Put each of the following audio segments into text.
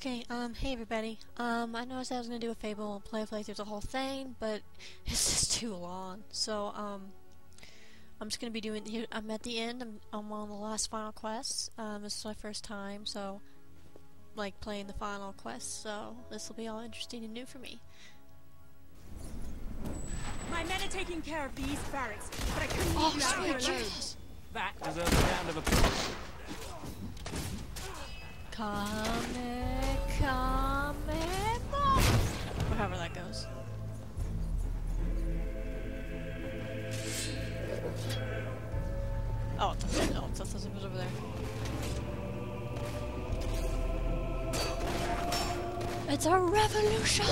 Okay, hey everybody. I know I said I was gonna do a Fable and play through the whole thing, but it's just too long. So, I'm just gonna be doing here. I'm at the end. I'm on the last final quest. This is my first time, so like playing the final quest. So this will be all interesting and new for me. My men are taking care of the east barracks, but I couldn't leave you out here alone. That deserves a round of applause. Or however that goes. Oh, it's over there. It's a revolution!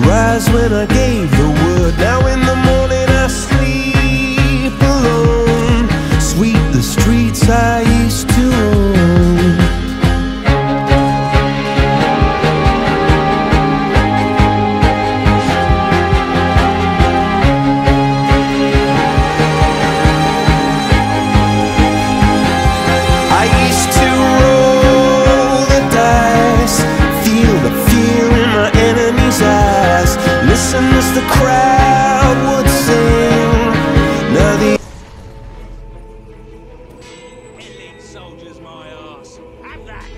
Rise when I gave the word. Now in the morning I sleep alone. Sweep the streets I used to own. I used to roll the dice, feel the fear in my enemy's eyes. Listen as the crowd would sing. Now the Elite soldiers, my arse. Have that!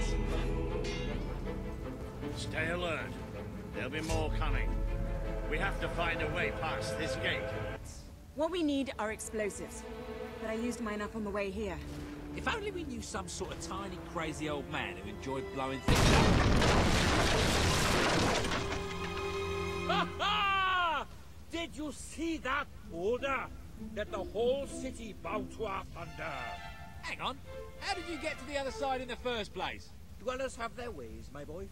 Stay alert. There'll be more coming. We have to find a way past this gate. What we need are explosives, but I used mine up on the way here. If only we knew some sort of tiny, crazy old man who enjoyed blowing things up. Ha ha! Did you see that order? That the whole city bowed to our thunder. Hang on. How did you get to the other side in the first place? Dwellers have their ways, my boy.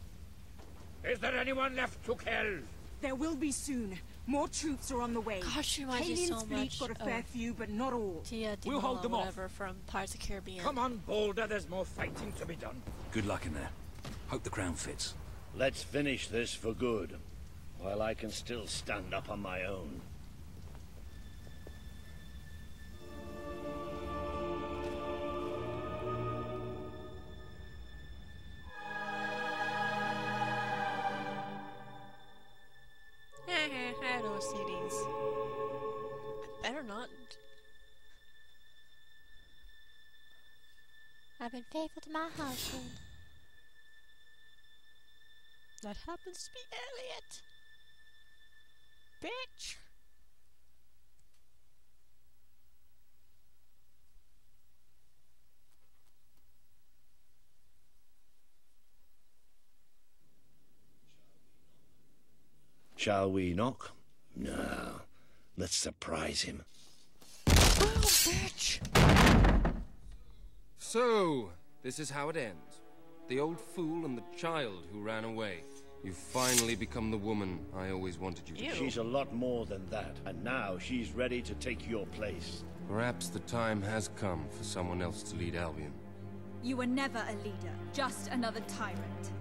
Is there anyone left to kill? There will be soon. More troops are on the way. Gosh, reminds me Kalian's so fleet much got a fair few, but not all. We'll hold them off. Whatever from Pirates of the Caribbean. Come on, Boulder, there's more fighting to be done. Good luck in there. Hope the crown fits. Let's finish this for good, while I can still stand up on my own. I don't see these. I better not. I've been faithful to my husband. That happens to be Elliot. Bitch. Shall we knock? No. Let's surprise him. Oh, bitch. So, this is how it ends. The old fool and the child who ran away. You've finally become the woman I always wanted you to be. She's a lot more than that, and now she's ready to take your place. Perhaps the time has come for someone else to lead Albion. You were never a leader, just another tyrant.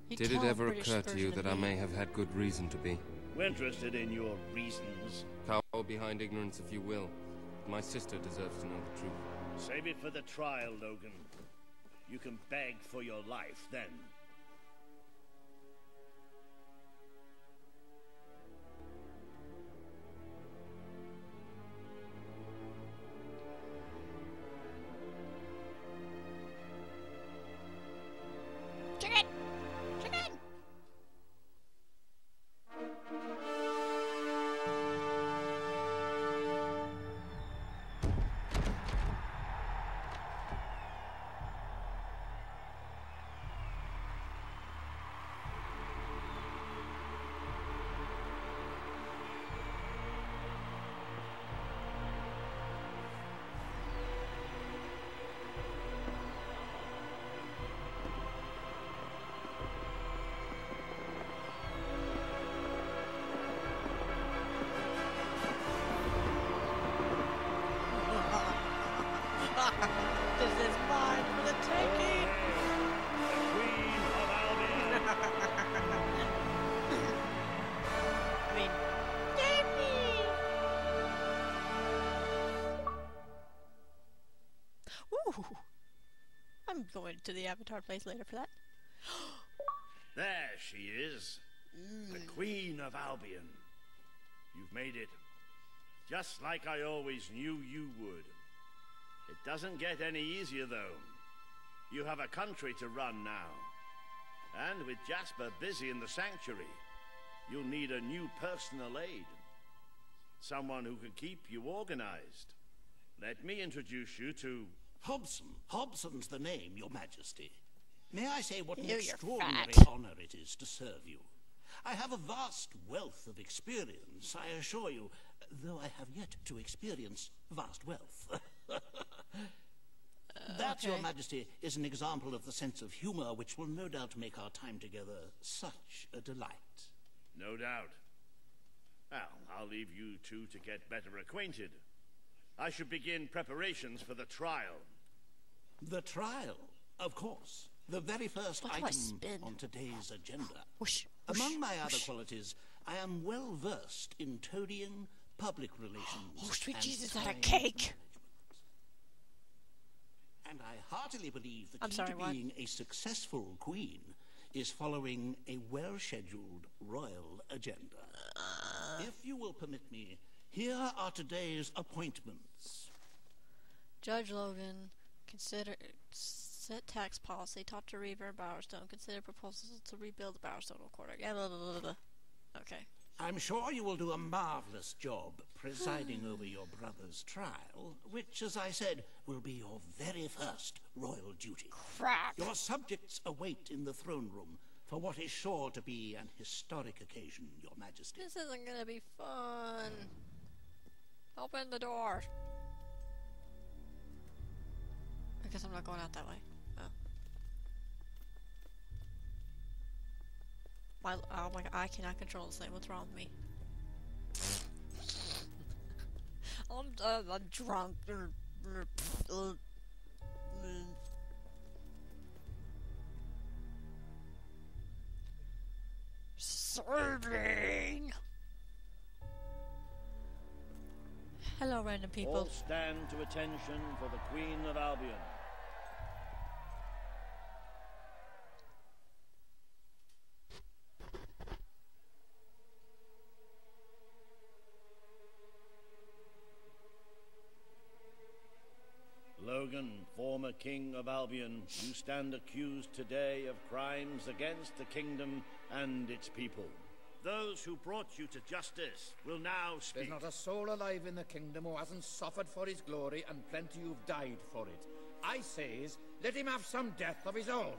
Did it ever occur to you that I may have had good reason to be? We're interested in your reasons. Cower behind ignorance if you will. My sister deserves to know the truth. Save it for the trial, Logan. You can beg for your life then. Chicken! Chicken! I'm going to the Avatar place later for that. There she is. The Queen of Albion. You've made it. Just like I always knew you would. It doesn't get any easier, though. You have a country to run now. And with Jasper busy in the sanctuary, you'll need a new personal aide. Someone who can keep you organized. Let me introduce you to... Hobson. Hobson's the name, Your Majesty. May I say what an You're extraordinary fat. honor it is to serve you. I have a vast wealth of experience, I assure you, though I have yet to experience vast wealth. That, Your okay. Majesty, is an example of the sense of humor which will no doubt make our time together such a delight. No doubt. Well, I'll leave you two to get better acquainted. I should begin preparations for the trial. The trial, of course. The very first What do I item spin? on today's agenda. Whoosh, Among my other whoosh. qualities, I am well versed in toadying, public relations, Oh, sweet and Jesus, is that a time cake? management. And I heartily believe the I'm key sorry, to what? being a successful queen is following a well-scheduled royal agenda. If you will permit me, here are today's appointments. Judge Logan, consider set tax policy. Talk to Reaver and Bowerstone. Consider proposals to rebuild the Bowerstone Quarter. Yeah, blah, blah, blah, blah. Okay. I'm sure you will do a marvelous job presiding over your brother's trial, which, as I said, will be your very first royal duty. Crap. Your subjects await in the throne room for what is sure to be an historic occasion, Your Majesty. This isn't gonna be fun. Open the door. I guess I'm not going out that way. Oh. Oh my god, I cannot control this thing. What's wrong with me? I'm drunk. Serving. Hello, random people. All stand to attention for the Queen of Albion. Logan, former King of Albion, you stand accused today of crimes against the kingdom and its people. Those who brought you to justice will now speak. There's not a soul alive in the kingdom who hasn't suffered for his glory, and plenty who've died for it. I says, let him have some death of his own.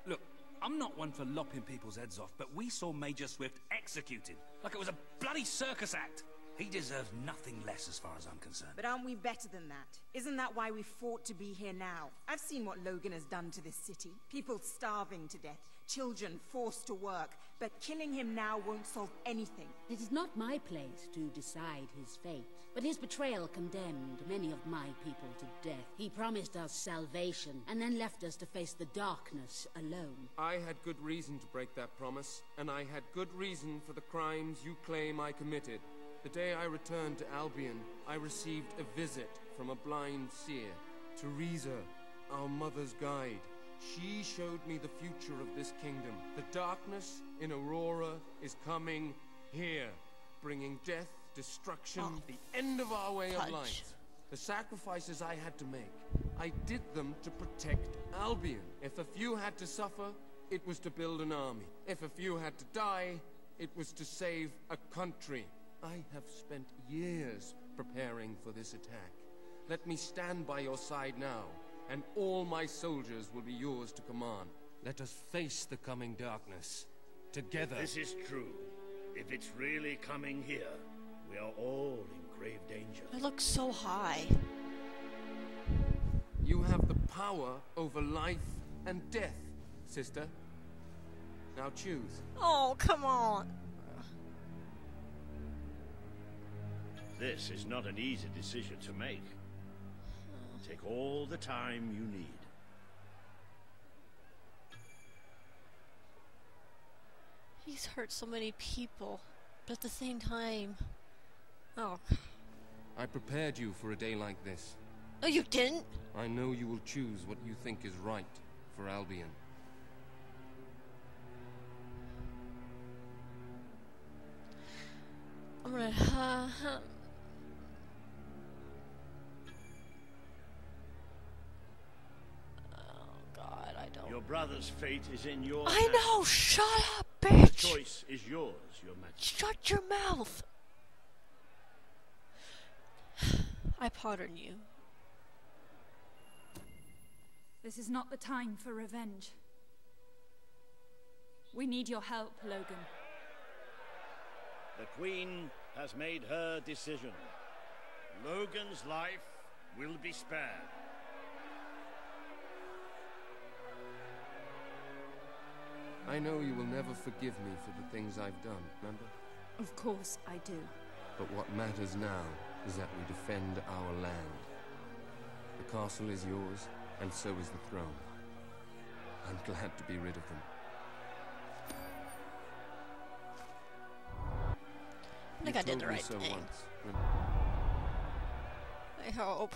Look, I'm not one for lopping people's heads off, but we saw Major Swift executed like it was a bloody circus act. He deserves nothing less as far as I'm concerned. But aren't we better than that? Isn't that why we fought to be here now? I've seen what Logan has done to this city. People starving to death, children forced to work. But killing him now won't solve anything. It is not my place to decide his fate, but his betrayal condemned many of my people to death. He promised us salvation, and then left us to face the darkness alone. I had good reason to break that promise, and I had good reason for the crimes you claim I committed. The day I returned to Albion, I received a visit from a blind seer, Teresa, our mother's guide. She showed me the future of this kingdom. The darkness in Aurora is coming here, bringing death, destruction, the end of our way of life. The sacrifices I had to make, I did them to protect Albion. If a few had to suffer, it was to build an army. If a few had to die, it was to save a country. I have spent years preparing for this attack. Let me stand by your side now, and all my soldiers will be yours to command. Let us face the coming darkness, together. This is true. If it's really coming here, we are all in grave danger. I look so high. You have the power over life and death, sister. Now choose. Oh, come on. This is not an easy decision to make. Take all the time you need. He's hurt so many people, but at the same time... Oh. I prepared you for a day like this. Oh, you didn't? I know you will choose what you think is right for Albion. I'm gonna, oh God, I don't. Your brother's fate is in your I hands. know! Shut up, The bitch! choice is yours, Your Majesty. Shut your mouth! I pardon you. This is not the time for revenge. We need your help, Logan. The Queen has made her decision. Logan's life will be spared. I know you will never forgive me for the things I've done, remember? Of course I do. But what matters now is that we defend our land. The castle is yours, and so is the throne. I'm glad to be rid of them. I think I did the right thing. Once. I hope.